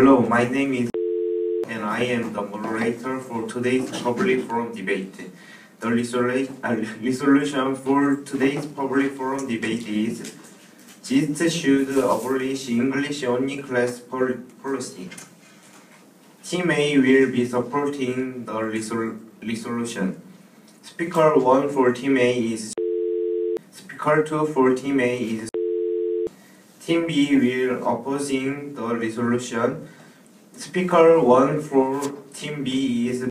Hello, my name is and I am the moderator for today's public forum debate. The resolution for today's public forum debate is GIST should abolish English-only class policy. Team A will be supporting the resolution. Speaker 1 for Team A is Speaker 2 for Team A is Team B will opposing the resolution. Speaker 1 for Team B is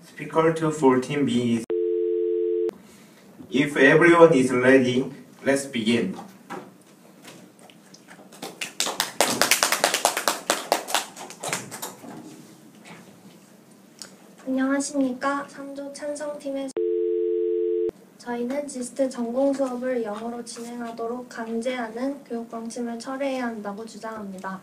Speaker 2 for Team B is. If everyone is ready, let's begin. 안녕하십니까. 3조 찬성팀의 저희는 지스트 전공 수업을 영어로 진행하도록 강제하는 교육 방침을 철회해야 한다고 주장합니다.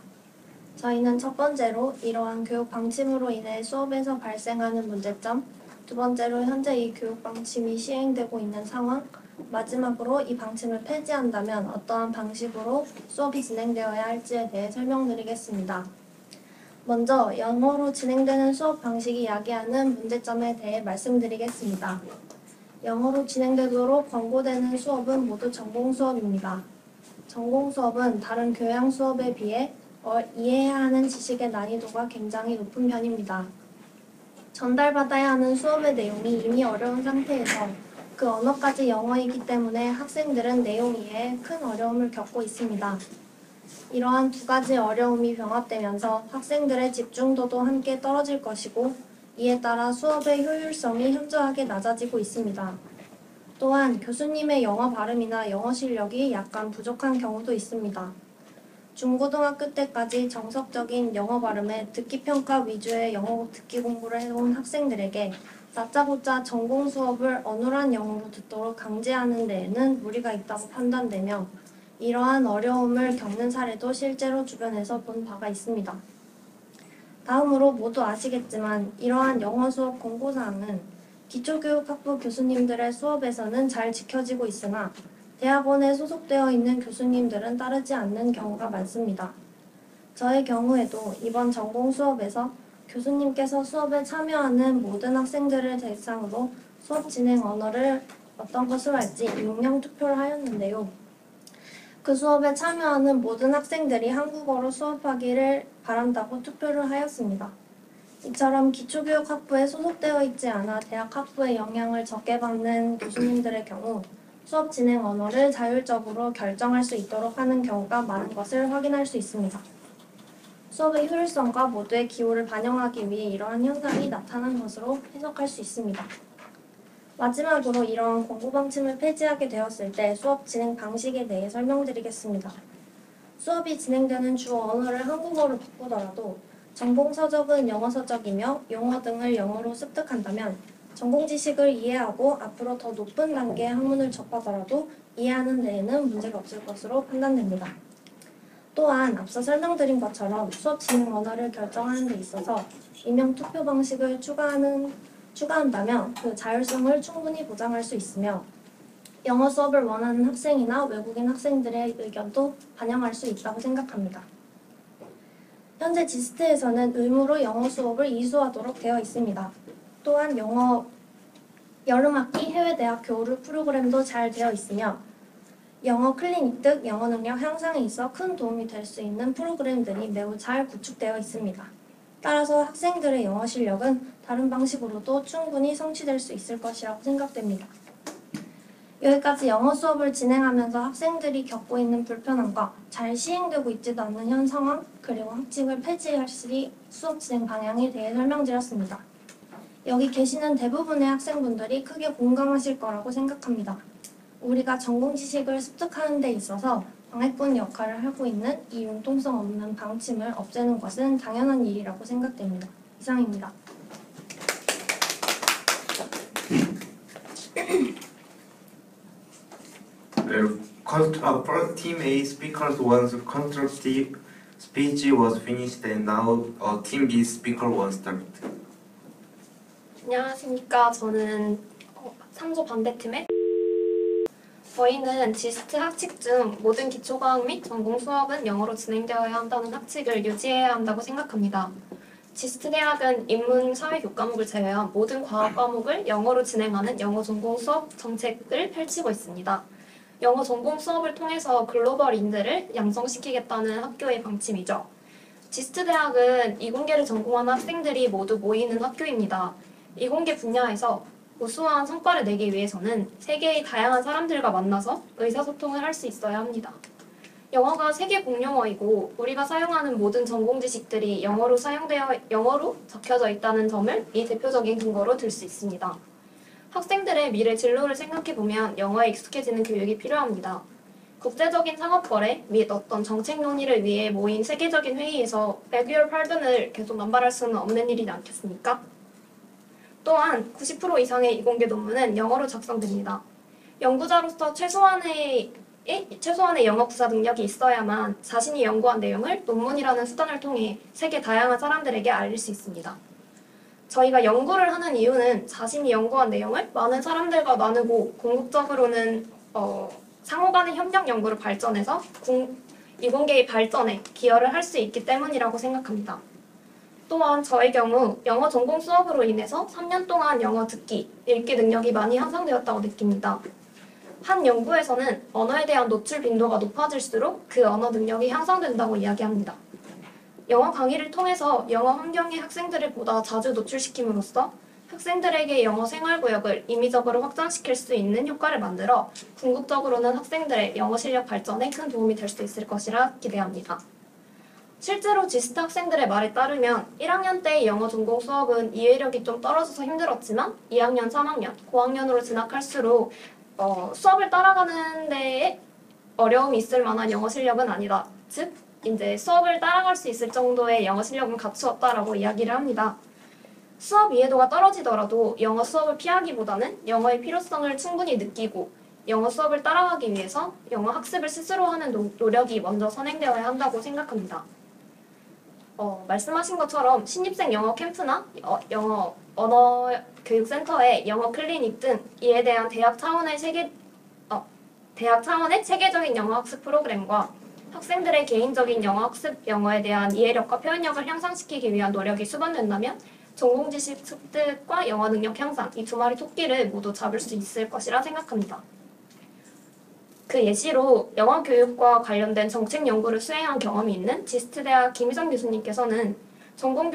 저희는 첫 번째로 이러한 교육 방침으로 인해 수업에서 발생하는 문제점, 두 번째로 현재 이 교육 방침이 시행되고 있는 상황, 마지막으로 이 방침을 폐지한다면 어떠한 방식으로 수업이 진행되어야 할지에 대해 설명드리겠습니다. 먼저 영어로 진행되는 수업 방식이 야기하는 문제점에 대해 말씀드리겠습니다. 영어로 진행되도록 권고되는 수업은 모두 전공 수업입니다. 전공 수업은 다른 교양 수업에 비해 이해해야 하는 지식의 난이도가 굉장히 높은 편입니다. 전달받아야 하는 수업의 내용이 이미 어려운 상태에서 그 언어까지 영어이기 때문에 학생들은 내용 이해에 큰 어려움을 겪고 있습니다. 이러한 두 가지 어려움이 병합되면서 학생들의 집중도도 함께 떨어질 것이고 이에 따라 수업의 효율성이 현저하게 낮아지고 있습니다. 또한 교수님의 영어 발음이나 영어 실력이 약간 부족한 경우도 있습니다. 중고등학교 때까지 정석적인 영어 발음에 듣기평가 위주의 영어 듣기 공부를 해온 학생들에게 다짜고짜 전공 수업을 어눌한 영어로 듣도록 강제하는 데에는 무리가 있다고 판단되며 이러한 어려움을 겪는 사례도 실제로 주변에서 본 바가 있습니다. 다음으로 모두 아시겠지만 이러한 영어 수업 공고사항은 기초교육학부 교수님들의 수업에서는 잘 지켜지고 있으나 대학원에 소속되어 있는 교수님들은 따르지 않는 경우가 많습니다. 저의 경우에도 이번 전공 수업에서 교수님께서 수업에 참여하는 모든 학생들을 대상으로 수업 진행 언어를 어떤 것으로 할지 익명 투표를 하였는데요. 그 수업에 참여하는 모든 학생들이 한국어로 수업하기를 바란다고 투표를 하였습니다. 이처럼 기초교육학부에 소속되어 있지 않아 대학 학부의 영향을 적게 받는 교수님들의 경우 수업 진행 언어를 자율적으로 결정할 수 있도록 하는 경우가 많은 것을 확인할 수 있습니다. 수업의 효율성과 모두의 기호를 반영하기 위해 이러한 현상이 나타난 것으로 해석할 수 있습니다. 마지막으로 이러한 공고 방침을 폐지하게 되었을 때 수업 진행 방식에 대해 설명드리겠습니다. 수업이 진행되는 주 언어를 한국어로 바꾸더라도 전공 서적은 영어 서적이며 용어 등을 영어로 습득한다면 전공 지식을 이해하고 앞으로 더 높은 단계의 학문을 접하더라도 이해하는 데에는 문제가 없을 것으로 판단됩니다. 또한 앞서 설명드린 것처럼 수업 진행 언어를 결정하는 데 있어서 익명 투표 방식을 추가한다면 그 자율성을 충분히 보장할 수 있으며 영어 수업을 원하는 학생이나 외국인 학생들의 의견도 반영할 수 있다고 생각합니다. 현재 지스트에서는 의무로 영어 수업을 이수하도록 되어 있습니다. 또한 영어 여름학기 해외대학 교류 프로그램도 잘 되어 있으며 영어 클리닉 등 영어 능력 향상에 있어 큰 도움이 될 수 있는 프로그램들이 매우 잘 구축되어 있습니다. 따라서 학생들의 영어 실력은 다른 방식으로도 충분히 성취될 수 있을 것이라고 생각됩니다. 여기까지 영어 수업을 진행하면서 학생들이 겪고 있는 불편함과 잘 시행되고 있지도 않는 현 상황, 그리고 학칙을 폐지할 시 수업 진행 방향에 대해 설명드렸습니다. 여기 계시는 대부분의 학생분들이 크게 공감하실 거라고 생각합니다. 우리가 전공 지식을 습득하는 데 있어서 방해꾼 역할을 하고 있는 이 융통성 없는 방침을 없애는 것은 당연한 일이라고 생각됩니다. 이상입니다. First Team A speakers one's constructive speech was finished and now Team B speaker one start. 안녕하십니까. 저는 3조 반대팀의 저희는 지스트 학칙 중 모든 기초과학 및 전공 수업은 영어로 진행되어야 한다는 학칙을 유지해야 한다고 생각합니다. 지스트 대학은 인문 사회 교과목을 제외한 모든 과학 과목을 영어로 진행하는 영어 전공 수업 정책을 펼치고 있습니다. 영어 전공 수업을 통해서 글로벌 인재를 양성시키겠다는 학교의 방침이죠. 지스트 대학은 이공계를 전공하는 학생들이 모두 모이는 학교입니다. 이공계 분야에서 우수한 성과를 내기 위해서는 세계의 다양한 사람들과 만나서 의사소통을 할 수 있어야 합니다. 영어가 세계 공용어이고 우리가 사용하는 모든 전공 지식들이 영어로 적혀져 있다는 점을 이 대표적인 근거로 들 수 있습니다. 학생들의 미래 진로를 생각해보면 영어에 익숙해지는 교육이 필요합니다. 국제적인 상업거래 및 어떤 정책 논의를 위해 모인 세계적인 회의에서 beg your pardon을 계속 남발할 수는 없는 일이지 않겠습니까? 또한 90% 이상의 이공계 논문은 영어로 작성됩니다. 연구자로서 최소한의 영어 구사 능력이 있어야만 자신이 연구한 내용을 논문이라는 수단을 통해 세계 다양한 사람들에게 알릴 수 있습니다. 저희가 연구를 하는 이유는 자신이 연구한 내용을 많은 사람들과 나누고 궁극적으로는 상호 간의 협력 연구를 발전해서 이공계의 발전에 기여를 할 수 있기 때문이라고 생각합니다. 또한 저의 경우 영어 전공 수업으로 인해서 3년 동안 영어 듣기, 읽기 능력이 많이 향상되었다고 느낍니다. 한 연구에서는 언어에 대한 노출 빈도가 높아질수록 그 언어 능력이 향상된다고 이야기합니다. 영어 강의를 통해서 영어 환경에 학생들을 보다 자주 노출시킴으로써 학생들에게 영어 생활구역을 임의적으로 확장시킬 수 있는 효과를 만들어 궁극적으로는 학생들의 영어 실력 발전에 큰 도움이 될 수 있을 것이라 기대합니다. 실제로 지스트 학생들의 말에 따르면 1학년 때의 영어 전공 수업은 이해력이 좀 떨어져서 힘들었지만 2학년, 3학년, 고학년으로 진학할수록 수업을 따라가는 데에 어려움이 있을 만한 영어 실력은 아니다. 즉, 이제 수업을 따라갈 수 있을 정도의 영어 실력은 갖추었다라고 이야기를 합니다. 수업 이해도가 떨어지더라도 영어 수업을 피하기보다는 영어의 필요성을 충분히 느끼고 영어 수업을 따라가기 위해서 영어 학습을 스스로 하는 노력이 먼저 선행되어야 한다고 생각합니다. 말씀하신 것처럼 신입생 영어 캠프나 영어 언어 교육센터의 영어 클리닉 등 이에 대한 대학 차원의 체계적인 영어 학습 프로그램과 학생들의 개인적인 영어 학습 영어에 대한 이해력과 표현력을 향상시키기 위한 노력이 수반된다면 전공 지식 습득과 영어 능력 향상 이 두 마리 토끼를 모두 잡을 수 있을 것이라 생각합니다. 그 예시로 영어 교육과 관련된 정책 연구를 수행한 경험이 있는 지스트 대학 김희성 교수님께서는 전공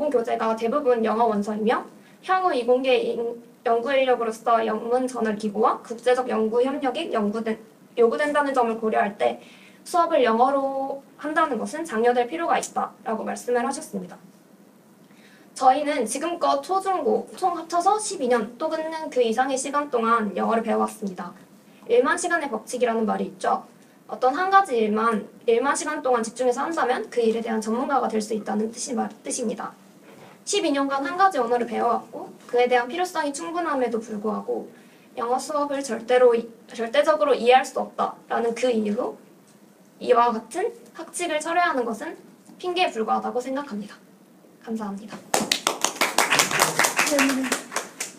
교재가 대부분 영어 원서이며 향후 이공계 연구 인력으로서 영문 저널 기구와 국제적 연구 협력이 요구된다는 점을 고려할 때 수업을 영어로 한다는 것은 장려될 필요가 있다라고 말씀을 하셨습니다. 저희는 지금껏 초중고 총 합쳐서 12년 또는 그 이상의 시간 동안 영어를 배워왔습니다. 1만 시간의 법칙이라는 말이 있죠. 어떤 한 가지 일만 1만 시간 동안 집중해서 한다면 그 일에 대한 전문가가 될 수 있다는 뜻입니다. 12년간 한 가지 언어를 배워왔고 그에 대한 필요성이 충분함에도 불구하고 영어 수업을 절대적으로 이해할 수 없다라는 그 이유로 이와 같은 학칙을 철회하는 것은 핑계에 불과하다고 생각합니다. 감사합니다.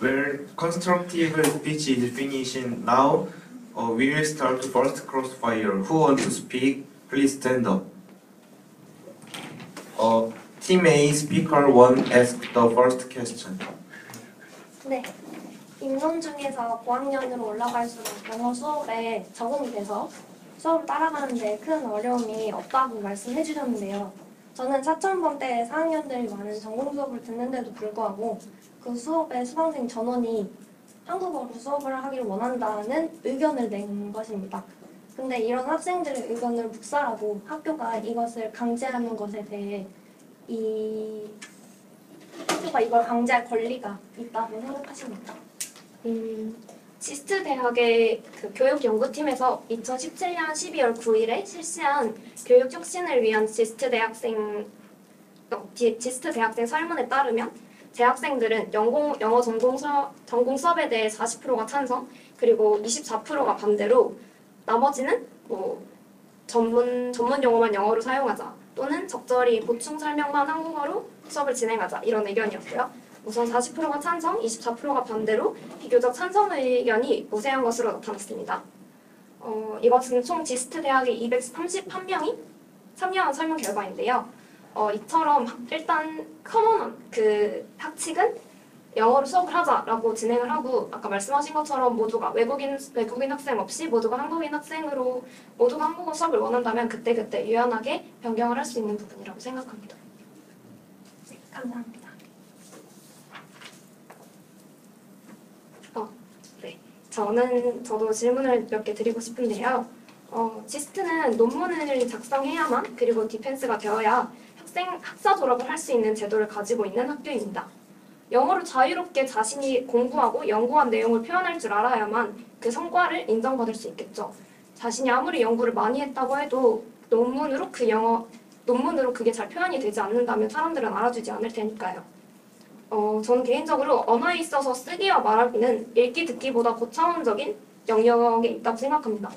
Well, constructive speech is finishing now. We will start first crossfire. Who want to speak? Please stand up. Team A speaker 1 ask the first question. 네. 인문 중에서 고학년으로 올라갈수록 영어 수업에 적응이 돼서 수업을 따라가는데 큰 어려움이 없다고 말씀해 주셨는데요. 저는 사천번 때 4학년들이 많은 전공 수업을 듣는데도 불구하고 그 수업의 수강생 전원이 한국어로 수업을 하길 원한다는 의견을 낸 것입니다. 근데 이런 학생들의 의견을 묵살하고 학교가 이것을 강제하는 것에 대해 학교가 이걸 강제할 권리가 있다고 생각하십니까? 지스트 대학의 그 교육연구팀에서 2017년 12월 9일에 실시한 교육 혁신을 위한 지스트 대학생 설문에 따르면 재학생들은 영어 전공 수업에 대해 40%가 찬성, 그리고 24%가 반대로 나머지는 전문 용어만 영어로 사용하자 또는 적절히 보충 설명만 한국어로 수업을 진행하자 이런 의견이었고요. 우선 40%가 찬성, 24%가 반대로 비교적 찬성 의견이 우세한 것으로 나타났습니다. 이것은 총 지스트 대학의 231명이 참여한 설문 결과인데요. 이처럼 일단 커먼 그 학칙은 영어로 수업을 하자라고 진행을 하고 아까 말씀하신 것처럼 모두가 외국인 학생 없이 모두가 한국인 학생으로 모두가 한국어 수업을 원한다면 그때그때 유연하게 변경을 할 수 있는 부분이라고 생각합니다. 네, 감사합니다. 네, 저도 질문을 몇 개 드리고 싶은데요. 지스트는 논문을 작성해야만 그리고 디펜스가 되어야 학사 졸업을 할 수 있는 제도를 가지고 있는 학교입니다. 영어로 자유롭게 자신이 공부하고 연구한 내용을 표현할 줄 알아야만 그 성과를 인정받을 수 있겠죠. 자신이 아무리 연구를 많이 했다고 해도 논문으로 그게 잘 표현이 되지 않는다면 사람들은 알아주지 않을 테니까요. 저는 개인적으로 언어에 있어서 쓰기와 말하기는 읽기 듣기보다 고차원적인 영역에 있다고 생각합니다.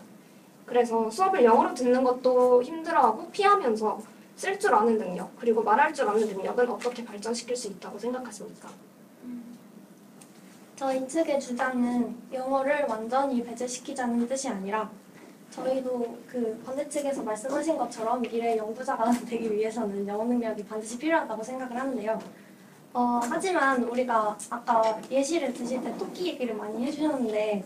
그래서 수업을 영어로 듣는 것도 힘들어하고 피하면서 쓸 줄 아는 능력, 그리고 말할 줄 아는 능력은 어떻게 발전시킬 수 있다고 생각하십니까? 저희 측의 주장은 영어를 완전히 배제시키자는 뜻이 아니라 저희도 그 반대 측에서 말씀하신 것처럼 미래 연구자가 되기 위해서는 영어 능력이 반드시 필요하다고 생각을 하는데요. 하지만 우리가 아까 예시를 드실 때 토끼 얘기를 많이 해주셨는데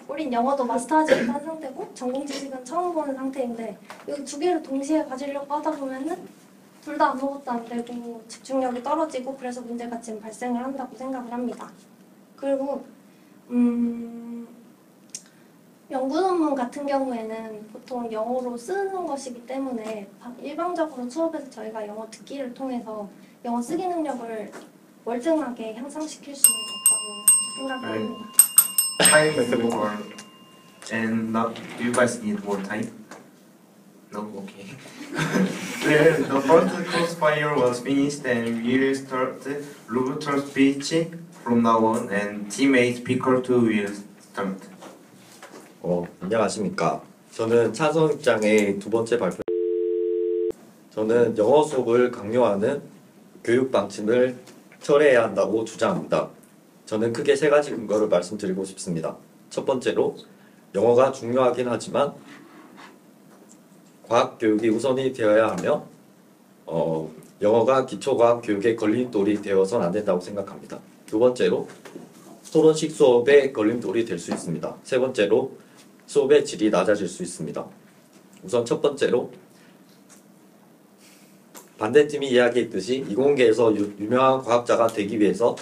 우린 영어도 마스터하지 못한 상태고 전공 지식은 처음 보는 상태인데 이 두 개를 동시에 가지려고 하다 보면은 둘 다 아무것도 안 되고 집중력이 떨어지고 그래서 문제가 지금 발생을 한다고 생각을 합니다. 그리고 연구 논문 같은 경우에는 보통 영어로 쓰는 것이기 때문에 일방적으로 수업에서 저희가 영어 듣기를 통해서 영어 쓰기 능력을 월등하게 향상시킬 수는 없다고 생각을 합니다. Time is over. And now, do you guys need more time? No? Okay. The first crossfire was finished and we'll start Roboter speech from now on and teammate speaker 2 will start. 안녕하십니까. 저는 찬성 입장의 두 번째 발표. 저는 영어 수업을 강요하는 교육 방침을 철회해야 한다고 주장합니다. 저는 크게 세 가지 근거를 말씀드리고 싶습니다. 첫 번째로 영어가 중요하긴 하지만 과학 교육이 우선이 되어야 하며 영어가 기초과학 교육의 걸림돌이 되어서는 안 된다고 생각합니다. 두 번째로 토론식 수업의 걸림돌이 될 수 있습니다. 세 번째로 수업의 질이 낮아질 수 있습니다. 우선 첫 번째로 반대팀이 이야기했듯이 이공계에서 유명한 과학자가 되기 위해서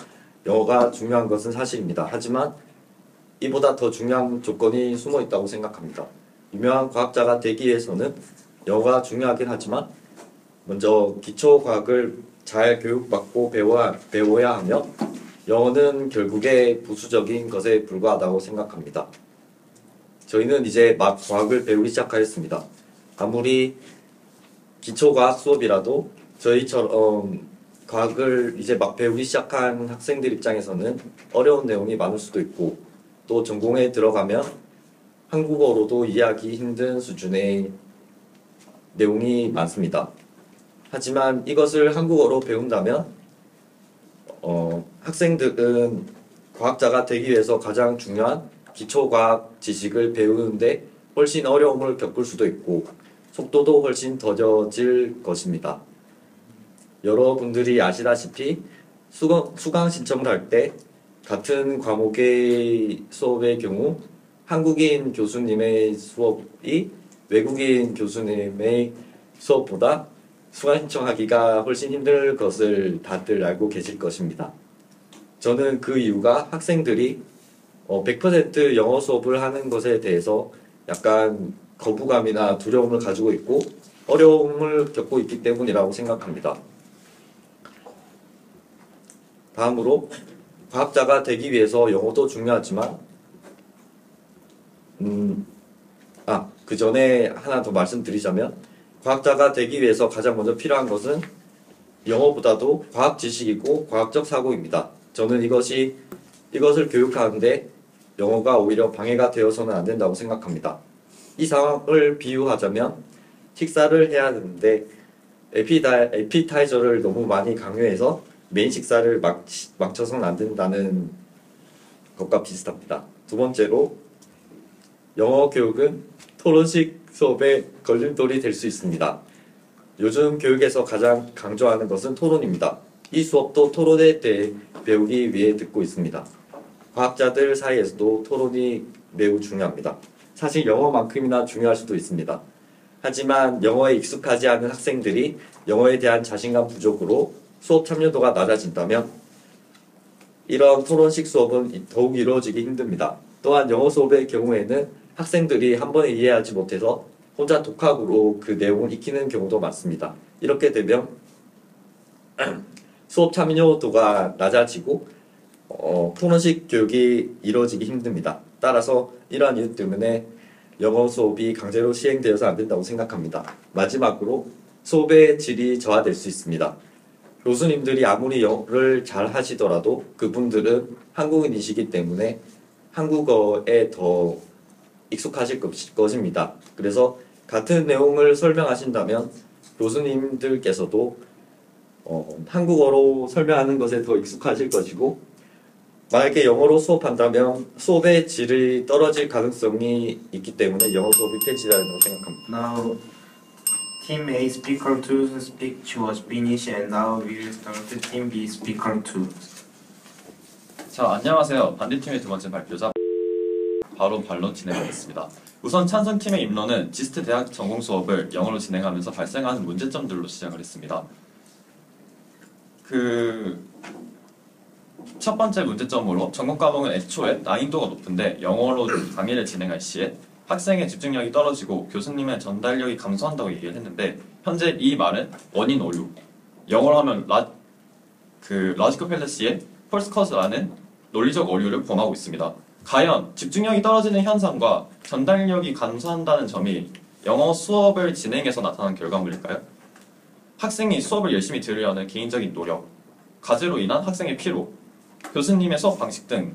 영어가 중요한 것은 사실입니다. 하지만 이보다 더 중요한 조건이 숨어 있다고 생각합니다. 유명한 과학자가 되기 위해서는 영어가 중요하긴 하지만 먼저 기초과학을 잘 교육받고 배워야 하며 영어는 결국에 부수적인 것에 불과하다고 생각합니다. 저희는 이제 막 과학을 배우기 시작하였습니다. 아무리 기초과학 수업이라도 저희처럼 과학을 이제 막 배우기 시작한 학생들 입장에서는 어려운 내용이 많을 수도 있고 또 전공에 들어가면 한국어로도 이해하기 힘든 수준의 내용이 많습니다. 하지만 이것을 한국어로 배운다면 학생들은 과학자가 되기 위해서 가장 중요한 기초과학 지식을 배우는데 훨씬 어려움을 겪을 수도 있고 속도도 훨씬 더뎌질 것입니다. 여러분들이 아시다시피 수강 신청을 할 때 같은 과목의 수업의 경우 한국인 교수님의 수업이 외국인 교수님의 수업보다 수강 신청하기가 훨씬 힘들 것을 다들 알고 계실 것입니다. 저는 그 이유가 학생들이 100% 영어 수업을 하는 것에 대해서 약간 거부감이나 두려움을 가지고 있고 어려움을 겪고 있기 때문이라고 생각합니다. 다음으로 과학자가 되기 위해서 영어도 중요하지만 그 전에 하나 더 말씀드리자면 과학자가 되기 위해서 가장 먼저 필요한 것은 영어보다도 과학 지식이고 과학적 사고입니다. 저는 이것을 교육하는데 영어가 오히려 방해가 되어서는 안 된다고 생각합니다. 이 상황을 비유하자면 식사를 해야 하는데 에피타이저를 너무 많이 강요해서 메인 식사를 망쳐서는 안 된다는 것과 비슷합니다. 두 번째로 영어 교육은 토론식 수업의 걸림돌이 될 수 있습니다. 요즘 교육에서 가장 강조하는 것은 토론입니다. 이 수업도 토론에 대해 배우기 위해 듣고 있습니다. 과학자들 사이에서도 토론이 매우 중요합니다. 사실 영어만큼이나 중요할 수도 있습니다. 하지만 영어에 익숙하지 않은 학생들이 영어에 대한 자신감 부족으로 수업 참여도가 낮아진다면 이런 토론식 수업은 더욱 이루어지기 힘듭니다. 또한 영어 수업의 경우에는 학생들이 한 번에 이해하지 못해서 혼자 독학으로 그 내용을 익히는 경우도 많습니다. 이렇게 되면 수업 참여도가 낮아지고 토론식 교육이 이루어지기 힘듭니다. 따라서 이러한 이유 때문에 영어 수업이 강제로 시행되어서 안 된다고 생각합니다. 마지막으로 수업의 질이 저하될 수 있습니다. 교수님들이 아무리 영어를 잘 하시더라도 그분들은 한국인이시기 때문에 한국어에 더 익숙하실 것입니다. 그래서 같은 내용을 설명하신다면 교수님들께서도 한국어로 설명하는 것에 더 익숙하실 것이고 만약에 영어로 수업한다면 수업의 질이 떨어질 가능성이 있기 때문에 영어 수업이 폐지된다고 생각합니다. Now, Team A speaker 2 speech was finished and now we will start Team B speaker 2. 자, 안녕하세요. 반대팀의 두 번째 발표자 바로 반론 진행하겠습니다. 우선 찬성팀의 입론은 지스트 대학 전공 수업을 영어로 진행하면서 발생하는 문제점들로 시작을 했습니다. 첫 번째 문제점으로 전공 과목은 애초에 난이도가 높은데 영어로 강의를 진행할 시에 학생의 집중력이 떨어지고 교수님의 전달력이 감소한다고 얘기를 했는데 현재 이 말은 원인 오류, 영어로 하면 logical fallacy의 false cause라는 논리적 오류를 범하고 있습니다. 과연 집중력이 떨어지는 현상과 전달력이 감소한다는 점이 영어 수업을 진행해서 나타난 결과물일까요? 학생이 수업을 열심히 들으려는 개인적인 노력, 과제로 인한 학생의 피로, 교수님의 수업 방식 등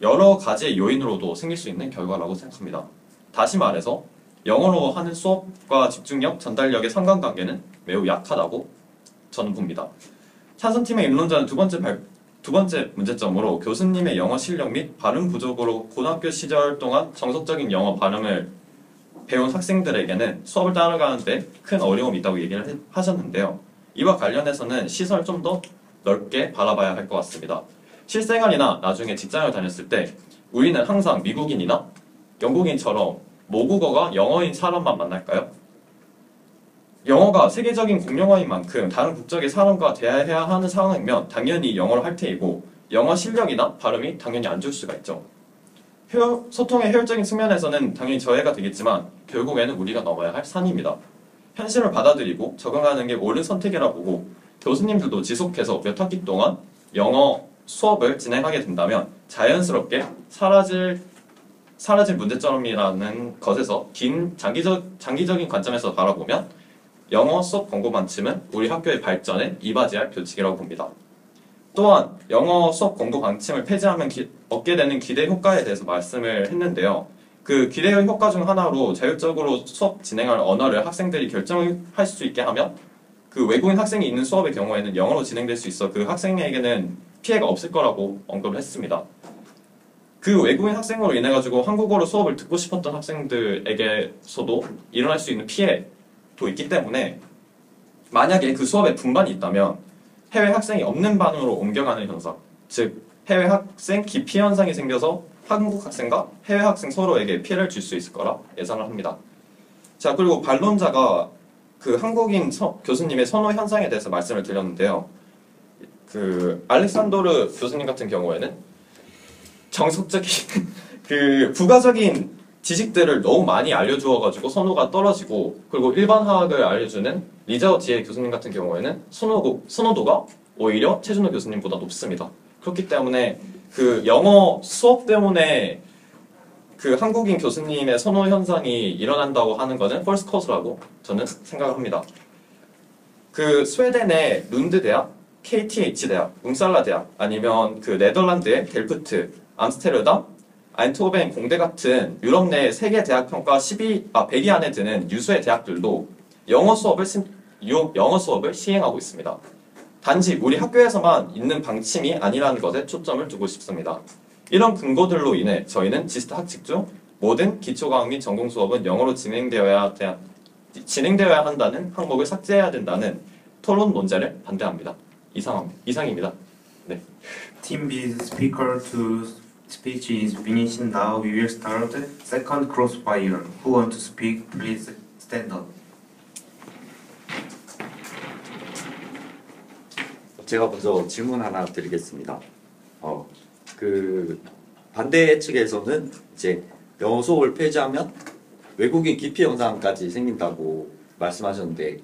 여러 가지의 요인으로도 생길 수 있는 결과라고 생각합니다. 다시 말해서 영어로 하는 수업과 집중력, 전달력의 상관관계는 매우 약하다고 저는 봅니다. 찬성팀의 입론자는 두 번째 문제점으로 교수님의 영어 실력 및 발음 부족으로 고등학교 시절 동안 정석적인 영어 발음을 배운 학생들에게는 수업을 따라가는데 큰 어려움이 있다고 얘기를 하셨는데요. 이와 관련해서는 시설을 좀 더 넓게 바라봐야 할 것 같습니다. 실생활이나 나중에 직장을 다녔을 때 우리는 항상 미국인이나 영국인처럼 모국어가 영어인 사람만 만날까요? 영어가 세계적인 공용어인 만큼 다른 국적의 사람과 대화해야 하는 상황이면 당연히 영어를 할 테이고 영어 실력이나 발음이 당연히 안 좋을 수가 있죠. 소통의 효율적인 측면에서는 당연히 저해가 되겠지만 결국에는 우리가 넘어야 할 산입니다. 현실을 받아들이고 적응하는 게 옳은 선택이라 보고 교수님들도 지속해서 몇 학기 동안 영어 수업을 진행하게 된다면 자연스럽게 사라질 문제점이라는 것에서 긴 장기적인 관점에서 바라보면 영어 수업 권고방침은 우리 학교의 발전에 이바지할 교칙이라고 봅니다. 또한 영어 수업 권고방침을 폐지하면 얻게 되는 기대 효과에 대해서 말씀을 했는데요. 그 기대의 효과 중 하나로 자율적으로 수업 진행할 언어를 학생들이 결정할 수 있게 하면 그 외국인 학생이 있는 수업의 경우에는 영어로 진행될 수 있어 그 학생에게는 피해가 없을 거라고 언급을 했습니다. 그 외국인 학생으로 인해 가지고 한국어로 수업을 듣고 싶었던 학생들에게서도 일어날 수 있는 피해도 있기 때문에 만약에 그 수업에 분반이 있다면 해외 학생이 없는 반으로 옮겨가는 현상, 즉 해외 학생 기피 현상이 생겨서 한국 학생과 해외 학생 서로에게 피해를 줄 수 있을 거라 예상을 합니다. 자, 그리고 반론자가 그 한국인 교수님의 선호 현상에 대해서 말씀을 드렸는데요. 그 알렉산도르 교수님 같은 경우에는 정석적인 그 부가적인 지식들을 너무 많이 알려주어가지고 선호가 떨어지고 그리고 일반화학을 알려주는 리자오 지혜 교수님 같은 경우에는 선호도가 오히려 최준호 교수님보다 높습니다. 그렇기 때문에 그 영어 수업 때문에 그 한국인 교수님의 선호 현상이 일어난다고 하는 것은 펄스 커스라고 저는 생각을 합니다. 그 스웨덴의 룬드 대학, KTH 대학, 웅살라 대학, 아니면 그 네덜란드의 델프트, 암스테르담, 아인트호벤 공대 같은 유럽 내 세계 대학 평가 100위 안에 드는 유수의 대학들도 영어 수업을 시행하고 있습니다. 단지 우리 학교에서만 있는 방침이 아니라는 것에 초점을 두고 싶습니다. 이런 근거들로 인해 저희는 지스트 학칙 중 모든 기초과학 및 전공 수업은 영어로 진행되어야 한다는 항목을 삭제해야 된다는 토론 논제를 반대합니다. 이상입니다. 네. Team B's speaker to speech is finished now. We will start second crossfire. Who want to speak? Please stand up. 제가 먼저 질문 하나 드리겠습니다. 그 반대 측에서는 이제 영어 수업을 폐지하면 외국인 기피 현상까지 생긴다고 말씀하셨는데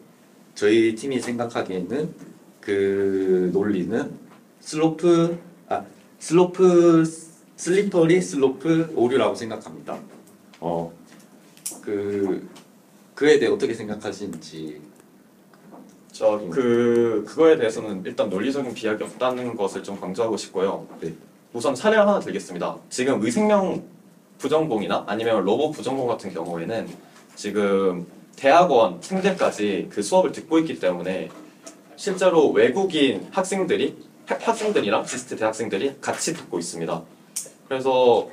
저희 팀이 생각하기에는 그 논리는 슬리퍼리 슬로프 오류라고 생각합니다. 그에 대해 어떻게 생각하시는지. 그거에 대해서는 일단 논리적인 비약이 없다는 것을 좀 강조하고 싶고요. 네. 우선 사례를 하나 들겠습니다. 지금 의생명 부전공이나 아니면 로봇 부전공 같은 경우에는 지금 대학원 생들까지 그 수업을 듣고 있기 때문에 실제로 외국인 학생들이랑 지스트 대학생들이 같이 듣고 있습니다. 그래서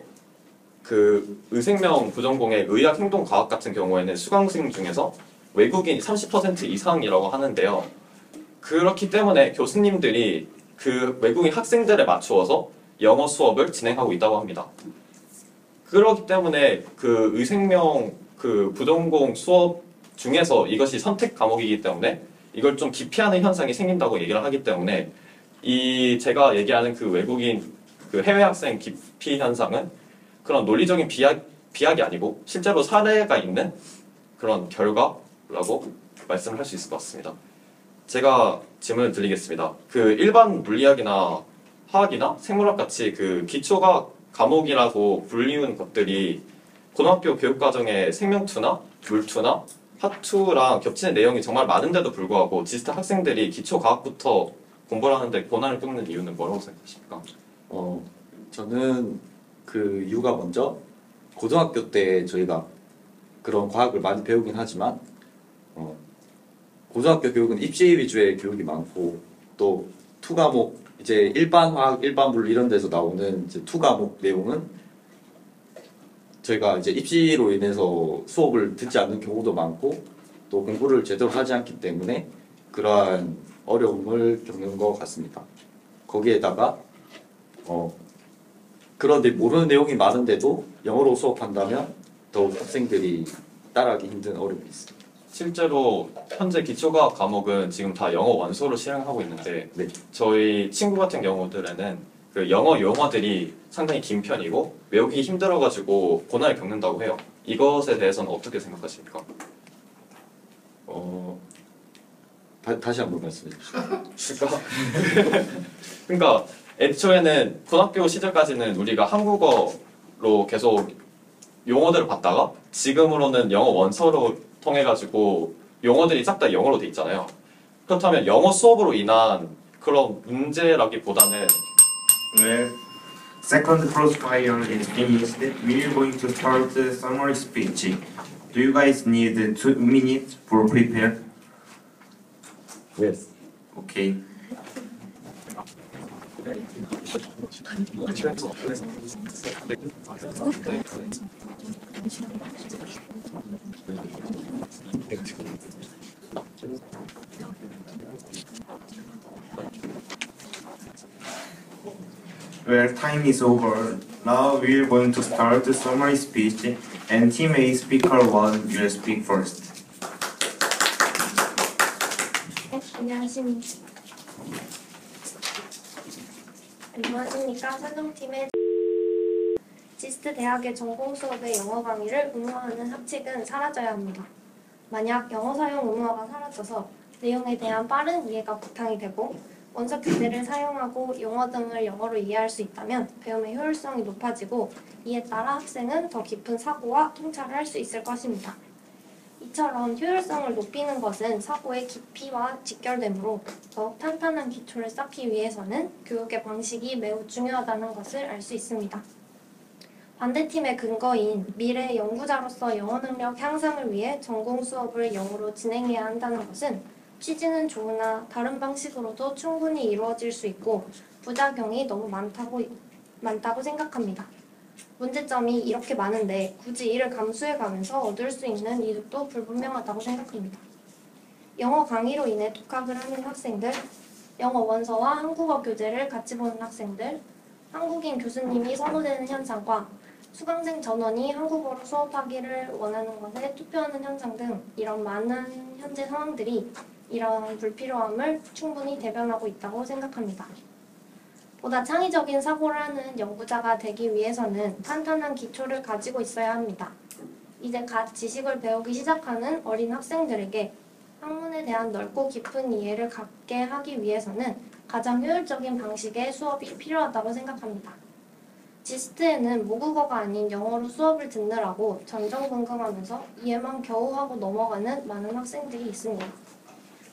그 의생명 부전공의 의학행동과학 같은 경우에는 수강생 중에서 외국인 30% 이상이라고 하는데요. 그렇기 때문에 교수님들이 그 외국인 학생들에 맞추어서 영어 수업을 진행하고 있다고 합니다. 그렇기 때문에 그 의생명 그 부전공 수업 중에서 이것이 선택 과목이기 때문에 이걸 좀 기피하는 현상이 생긴다고 얘기를 하기 때문에 제가 얘기하는 그 외국인 그 해외 학생 기피 현상은 그런 논리적인 비약이 아니고 실제로 사례가 있는 그런 결과라고 말씀을 할 수 있을 것 같습니다. 제가 질문을 드리겠습니다. 그 일반 물리학이나 화학이나 생물학 같이 그 기초과학 과목이라고 불리우는 것들이 고등학교 교육과정에 생명투나 물투나 화투랑 겹치는 내용이 정말 많은데도 불구하고 지스타 학생들이 기초과학부터 공부를 하는데 고난을 겪는 이유는 뭐라고 생각하십니까? 저는 그 이유가 먼저 고등학교 때 저희가 그런 과학을 많이 배우긴 하지만 고등학교 교육은 입시 위주의 교육이 많고 또 투 과목 이제 일반 화학, 일반 물리 이런 데서 나오는 이제 투 과목 내용은 저희가 이제 입시로 인해서 수업을 듣지 않는 경우도 많고 또 공부를 제대로 하지 않기 때문에 그러한 어려움을 겪는 것 같습니다. 거기에다가 그런데 모르는 내용이 많은데도 영어로 수업한다면 더욱 학생들이 따라하기 힘든 어려움이 있습니다. 실제로 현재 기초과학 과목은 지금 다 영어 원서로 실행하고 있는데 네. 저희 친구 같은 경우들에는 그 영어 용어들이 상당히 긴 편이고 외우기 힘들어가지고 고난을 겪는다고 해요. 이것에 대해서는 어떻게 생각하십니까? 다시 한번 말씀해 주시죠. 그러니까 애초에는 고등학교 시절까지는 우리가 한국어로 계속 용어들을 봤다가 지금으로는 영어 원서로 통해가지고 용어들이 싹 다 영어로 돼 있잖아요. 그렇다면 영어 수업으로 인한 그런 문제라기보다는 Well, second crossfire is finished. We're going to start the summary speech. Do you guys need 2 minutes for prepare? Yes. Okay. Well, time is over. Now we're going to start the summary speech, and Team A speaker 1 will speak first. 안녕하십니까. 찬성팀의 지스트 대학의 전공 수업의 영어 강의를 의무화하는 학칙은 사라져야 합니다. 만약 영어 사용 의무화가 사라져서 내용에 대한 빠른 이해가 바탕이 되고 원서 교재를 사용하고 용어 등을 영어로 이해할 수 있다면 배움의 효율성이 높아지고 이에 따라 학생은 더 깊은 사고와 통찰을 할 수 있을 것입니다. 이처럼 효율성을 높이는 것은 사고의 깊이와 직결되므로 더욱 탄탄한 기초를 쌓기 위해서는 교육의 방식이 매우 중요하다는 것을 알 수 있습니다. 반대팀의 근거인 미래 연구자로서 영어 능력 향상을 위해 전공 수업을 영어로 진행해야 한다는 것은 취지는 좋으나 다른 방식으로도 충분히 이루어질 수 있고 부작용이 너무 많다고 생각합니다. 문제점이 이렇게 많은데 굳이 이를 감수해가면서 얻을 수 있는 이득도 불분명하다고 생각합니다. 영어 강의로 인해 독학을 하는 학생들, 영어 원서와 한국어 교재를 같이 보는 학생들, 한국인 교수님이 선호되는 현상과 수강생 전원이 한국어로 수업하기를 원하는 것에 투표하는 현상 등 이런 많은 현재 상황들이 이러한 불필요함을 충분히 대변하고 있다고 생각합니다. 보다 창의적인 사고를 하는 연구자가 되기 위해서는 탄탄한 기초를 가지고 있어야 합니다. 이제 갓 지식을 배우기 시작하는 어린 학생들에게 학문에 대한 넓고 깊은 이해를 갖게 하기 위해서는 가장 효율적인 방식의 수업이 필요하다고 생각합니다. 지스트에는 모국어가 아닌 영어로 수업을 듣느라고 전전긍긍하면서 이해만 겨우 하고 넘어가는 많은 학생들이 있습니다.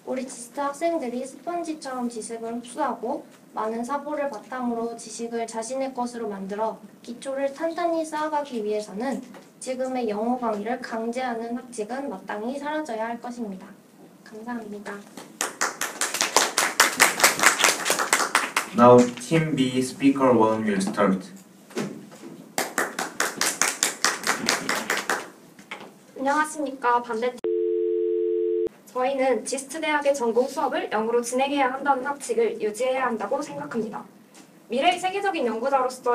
우리 지스트 학생들이 스펀지처럼 지식을 흡수하고 많은 사고를 바탕으로 지식을 자신의 것으로 만들어 기초를 탄탄히 쌓아가기 위해서는 지금의 영어 강의를 강제하는 학칙은 마땅히 사라져야 할 것입니다. 감사합니다. Now Team B Speaker 1 will start. 안녕하십니까. 저희는 지스트 대학의 전공 수업을 영어로 진행해야 한다는 학칙을 유지해야 한다고 생각합니다. 미래의 세계적인 연구자로서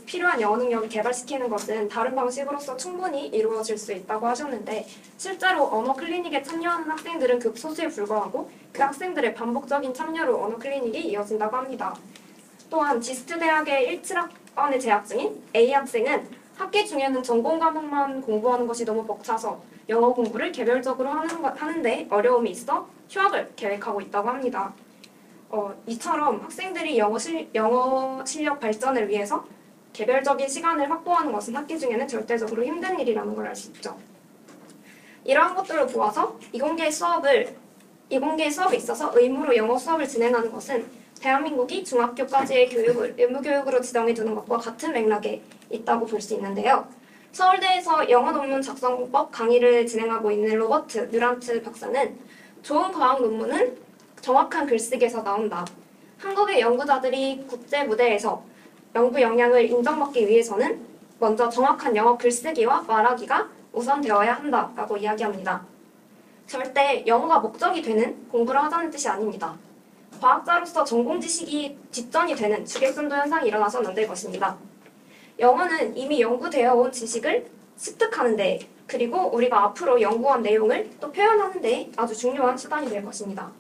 필요한 영어 능력을 개발시키는 것은 다른 방식으로서 충분히 이루어질 수 있다고 하셨는데 실제로 언어 클리닉에 참여하는 학생들은 극소수에 불과하고 그 학생들의 반복적인 참여로 언어 클리닉이 이어진다고 합니다. 또한 지스트 대학의 17학번에 재학 중인 A 학생은 학기 중에는 전공 과목만 공부하는 것이 너무 벅차서 영어 공부를 개별적으로 하는데 어려움이 있어 휴학을 계획하고 있다고 합니다. 이처럼 학생들이 영어 실력 발전을 위해서 개별적인 시간을 확보하는 것은 학기 중에는 절대적으로 힘든 일이라는 걸 알 수 있죠. 이러한 것들을 보아서 이공계 수업에 있어서 의무로 영어 수업을 진행하는 것은 대한민국이 중학교까지의 교육을 의무교육으로 지정해두는 것과 같은 맥락에 있다고 볼 수 있는데요. 서울대에서 영어 논문 작성법 강의를 진행하고 있는 로버트 뮤란트 박사는 좋은 과학 논문은 정확한 글쓰기에서 나온다. 한국의 연구자들이 국제 무대에서 연구 역량을 인정받기 위해서는 먼저 정확한 영어 글쓰기와 말하기가 우선되어야 한다라고 이야기합니다. 절대 영어가 목적이 되는 공부를 하자는 뜻이 아닙니다. 과학자로서 전공 지식이 뒷전이 되는 주객전도 현상이 일어나서는 안 될 것입니다. 영어는 이미 연구되어 온 지식을 습득하는 데 그리고 우리가 앞으로 연구한 내용을 또 표현하는 데 아주 중요한 수단이 될 것입니다.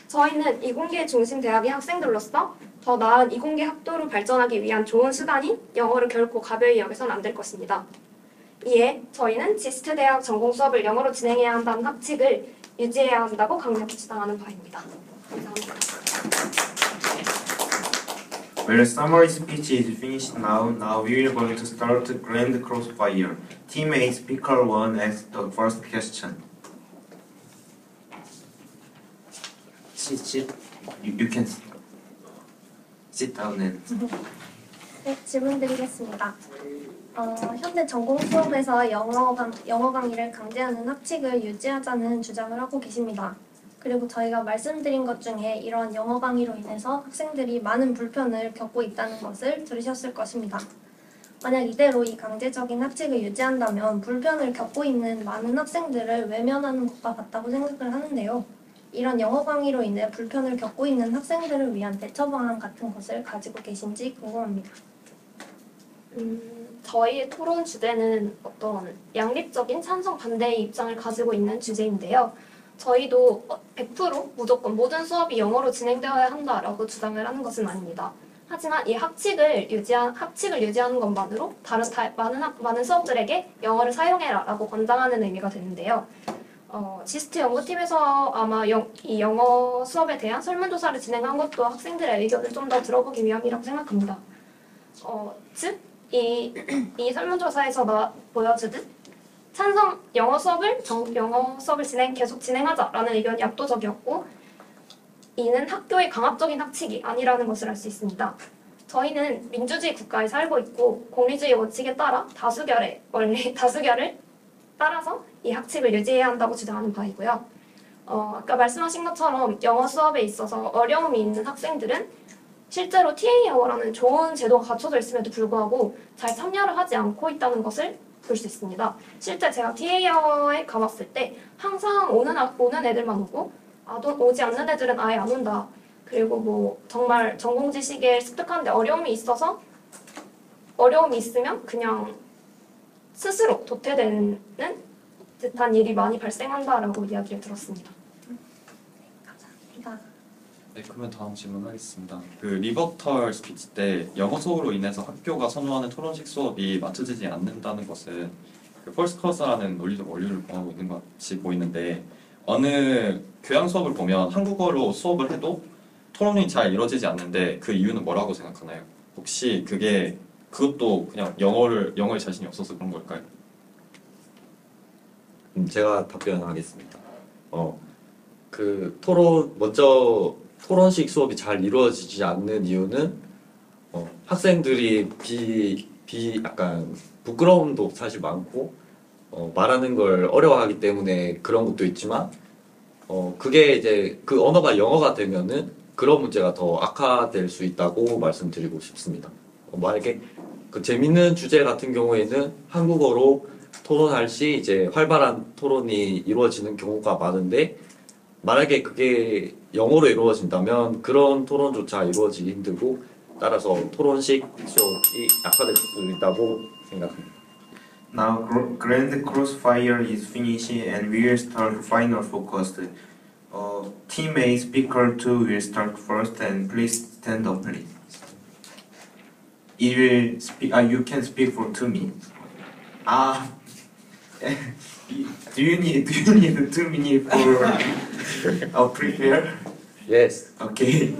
저희는 이공계 중심 대학의 학생들로서 더 나은 이공계 학도로 발전하기 위한 좋은 수단인 영어를 결코 가벼이 여겨서는 안 될 것입니다. 이에 저희는 지스트 대학 전공 수업을 영어로 진행해야 한다는 학칙을 유지해야 한다고 강력히 주장하는 바입니다. 감사합니다. Well, summary speech is finished now. Now we will going to start grand crossfire. Team A Speaker 1 asks the first question. Sit. You can sit down and. 네, 질문 드리겠습니다. 현재 전공 수업에서 영어 강의를 강제하는 학칙을 유지하자는 주장을 하고 계십니다. 그리고 저희가 말씀드린 것 중에 이러한 영어 강의로 인해서 학생들이 많은 불편을 겪고 있다는 것을 들으셨을 것입니다. 만약 이대로 이 강제적인 학칙을 유지한다면 불편을 겪고 있는 많은 학생들을 외면하는 것과 같다고 생각을 하는데요. 이런 영어 강의로 인해 불편을 겪고 있는 학생들을 위한 대처 방안 같은 것을 가지고 계신지 궁금합니다. 저희의 토론 주제는 어떤 양립적인 찬성 반대의 입장을 가지고 있는 주제인데요. 저희도 100% 무조건 모든 수업이 영어로 진행되어야 한다라고 주장을 하는 것은 아닙니다. 하지만 이 학칙을 유지하는 것만으로 많은 수업들에게 영어를 사용해라라고 권장하는 의미가 되는데요. 지스트 연구팀에서 아마 이 영어 수업에 대한 설문조사를 진행한 것도 학생들의 의견을 좀 더 들어보기 위함이라고 생각합니다. 즉, 이 설문조사에서 보여주듯 찬성 영어 수업을 계속 진행하자라는 의견이 압도적이었고 이는 학교의 강압적인 학칙이 아니라는 것을 알 수 있습니다. 저희는 민주주의 국가에 살고 있고 공리주의 원칙에 따라 다수결을 따라서 이 학칙을 유지해야 한다고 주장하는 바이고요. 아까 말씀하신 것처럼 영어 수업에 있어서 어려움이 있는 학생들은 실제로 TA-Hour라는 좋은 제도가 갖춰져 있음에도 불구하고 잘 참여를 하지 않고 있다는 것을 볼 수 있습니다. 실제 제가 TA-Hour에 가봤을 때 항상 오는 애들만 오고 오지 않는 애들은 아예 안 온다. 그리고 뭐 정말 전공 지식에 습득하는데 어려움이 있으면 그냥 스스로 도태되는 듯한 일이 많이 발생한다라고 이야기를 들었습니다. 감사합니다. 네, 그러면 다음 질문하겠습니다. 그 리버털 스피치 때 영어 수업으로 인해서 학교가 선호하는 토론식 수업이 맞춰지지 않는다는 것은 그 펄스 커서라는 논리적 원리를 범하고 있는 것 같이 보이는데 어느 교양 수업을 보면 한국어로 수업을 해도 토론이 잘 이루어지지 않는데 그 이유는 뭐라고 생각하나요? 혹시 그것도 그냥 영어에 자신이 없어서 그런 걸까요? 제가 답변하겠습니다. 토론식 수업이 잘 이루어지지 않는 이유는 학생들이 약간 부끄러움도 사실 많고 말하는 걸 어려워하기 때문에 그런 것도 있지만 그게 이제 그 언어가 영어가 되면은 그런 문제가 더 악화될 수 있다고 말씀드리고 싶습니다. 만약에 그 재밌는 주제 같은 경우에는 한국어로 토론할 시 이제 활발한 토론이 이루어지는 경우가 많은데 만약에 그게 영어로 이루어진다면 그런 토론조차 이루어지기 힘들고 따라서 토론식 수업이 약화될 수 있다고 생각합니다. Now Grand Crossfire is finished and we will start final focus. Team A speaker 2 will start first and please stand up please. It will speak. You can speak for 2 minutes. Do you need 2 minutes for prepare? Yes. Okay.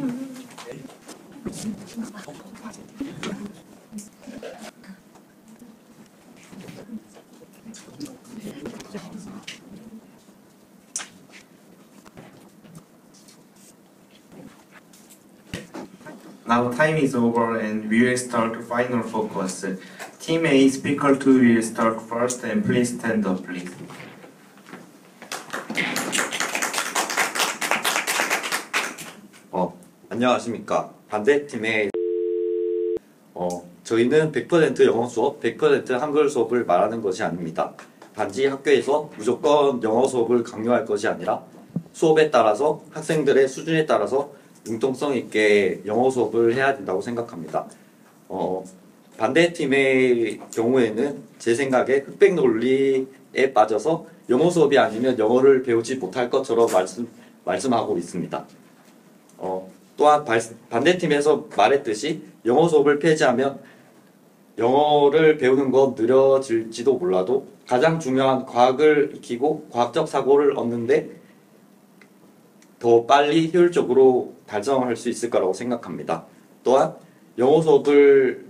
Now time is over and we will start final focus. Team A speaker 2 will start first and please stand up please. 안녕하십니까. 반대팀의 저희는 100% 영어 수업, 100% 한글 수업을 말하는 것이 아닙니다. 단지 학교에서 무조건 영어 수업을 강요할 것이 아니라 수업에 따라서 학생들의 수준에 따라서 융통성 있게 영어 수업을 해야 된다고 생각합니다. 반대팀의 경우에는 제 생각에 흑백 논리에 빠져서 영어 수업이 아니면 영어를 배우지 못할 것처럼 말씀하고 있습니다. 또한 반대팀에서 말했듯이 영어 수업을 폐지하면 영어를 배우는 건 느려질지도 몰라도 가장 중요한 과학을 익히고 과학적 사고를 얻는데 더 빨리 효율적으로 달성할 수 있을 거라고 생각합니다. 또한 영어 수업을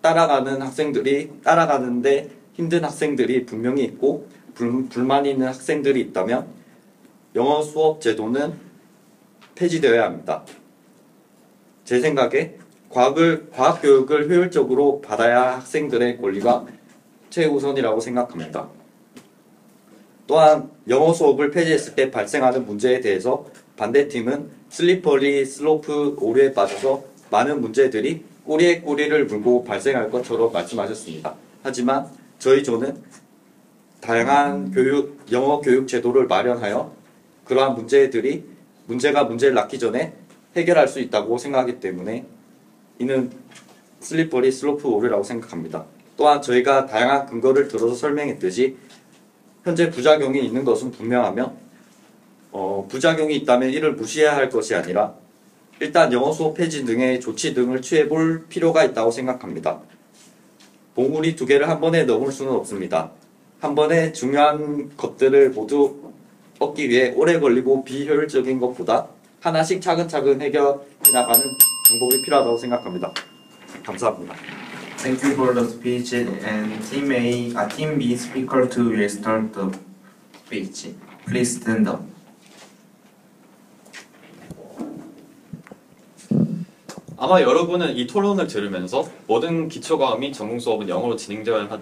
따라가는데 힘든 학생들이 분명히 있고 불만이 있는 학생들이 있다면 영어 수업 제도는 폐지되어야 합니다. 제 생각에 과학 교육을 효율적으로 받아야 학생들의 권리가 최우선이라고 생각합니다. 또한 영어 수업을 폐지했을 때 발생하는 문제에 대해서 반대팀은 슬리퍼리 슬로프 오류에 빠져서 많은 문제들이 꼬리에 꼬리를 물고 발생할 것처럼 말씀하셨습니다. 하지만 저희 조는 다양한 영어 교육 제도를 마련하여 그러한 문제가 문제를 낳기 전에 해결할 수 있다고 생각하기 때문에 이는 슬리퍼리 슬로프 오류라고 생각합니다. 또한 저희가 다양한 근거를 들어서 설명했듯이 현재 부작용이 있는 것은 분명하며 부작용이 있다면 이를 무시해야 할 것이 아니라 일단 영어 수업 폐지 등의 조치 등을 취해볼 필요가 있다고 생각합니다. 봉우리 2개를 한 번에 넣을 수는 없습니다. 한 번에 중요한 것들을 모두 얻기 위해 오래 걸리고 비효율적인 것보다 하나씩 차근차근 해결해 나가는 방법이 필요하다고 생각합니다. 감사합니다. Thank you for the speech and Team B speaker 2 will start the speech. Please stand up. 아마 여러분은 이 토론을 들으면서 모든 기초과학 전공 수업은 영어로 진행되어야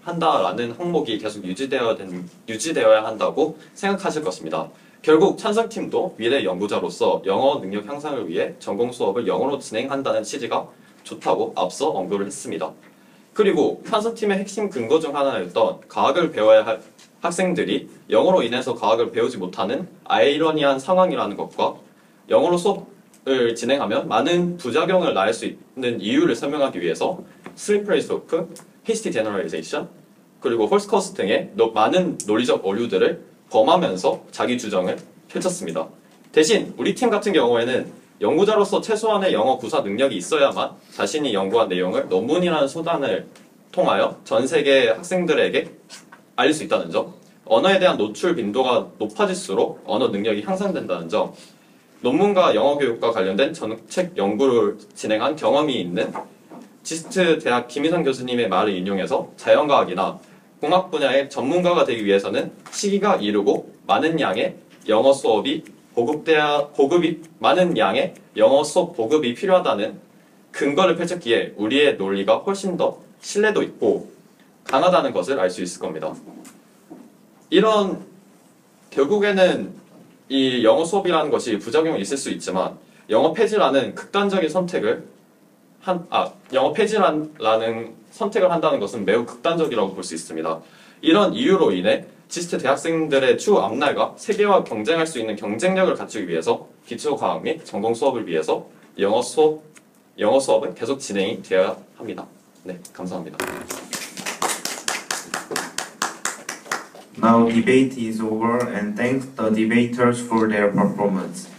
한다라는 항목이 계속 유지되어야 한다고 생각하실 것입니다. 결국 찬성팀도 미래 연구자로서 영어 능력 향상을 위해 전공 수업을 영어로 진행한다는 취지가 좋다고 앞서 언급을 했습니다. 그리고 찬성팀의 핵심 근거 중 하나였던 과학을 배워야 할 학생들이 영어로 인해서 과학을 배우지 못하는 아이러니한 상황이라는 것과 영어로 수업을 진행하면 많은 부작용을 낳을 수 있는 이유를 설명하기 위해서 슬리퍼리 스로프, 히스티 제너럴리제이션, 그리고 홀스커스 등의 많은 논리적 오류들을 범하면서 자기 주장을 펼쳤습니다. 대신 우리 팀 같은 경우에는 연구자로서 최소한의 영어 구사 능력이 있어야만 자신이 연구한 내용을 논문이라는 수단을 통하여 전 세계 학생들에게 알릴 수 있다는 점, 언어에 대한 노출 빈도가 높아질수록 언어 능력이 향상된다는 점, 논문과 영어 교육과 관련된 정책 연구를 진행한 경험이 있는 지스트 대학 김희선 교수님의 말을 인용해서 자연과학이나 공학 분야의 전문가가 되기 위해서는 시기가 이르고 많은 양의 영어 수업이 많은 양의 영어 수업 보급이 필요하다는 근거를 펼쳤기에 우리의 논리가 훨씬 더 신뢰도 있고 강하다는 것을 알 수 있을 겁니다. 결국에는 이 영어 수업이라는 것이 부작용이 있을 수 있지만 영어 폐지라는 극단적인 선택을 한다는 것은 매우 극단적이라고 볼 수 있습니다. 이런 이유로 인해 지스트 대학생들의 추후 앞날과 세계와 경쟁할 수 있는 경쟁력을 갖추기 위해서 기초과학 및 전공 수업을 위해서 영어 수업은 계속 진행이 되어야 합니다. 네, 감사합니다. Now debate is over and thank the debaters for their performance.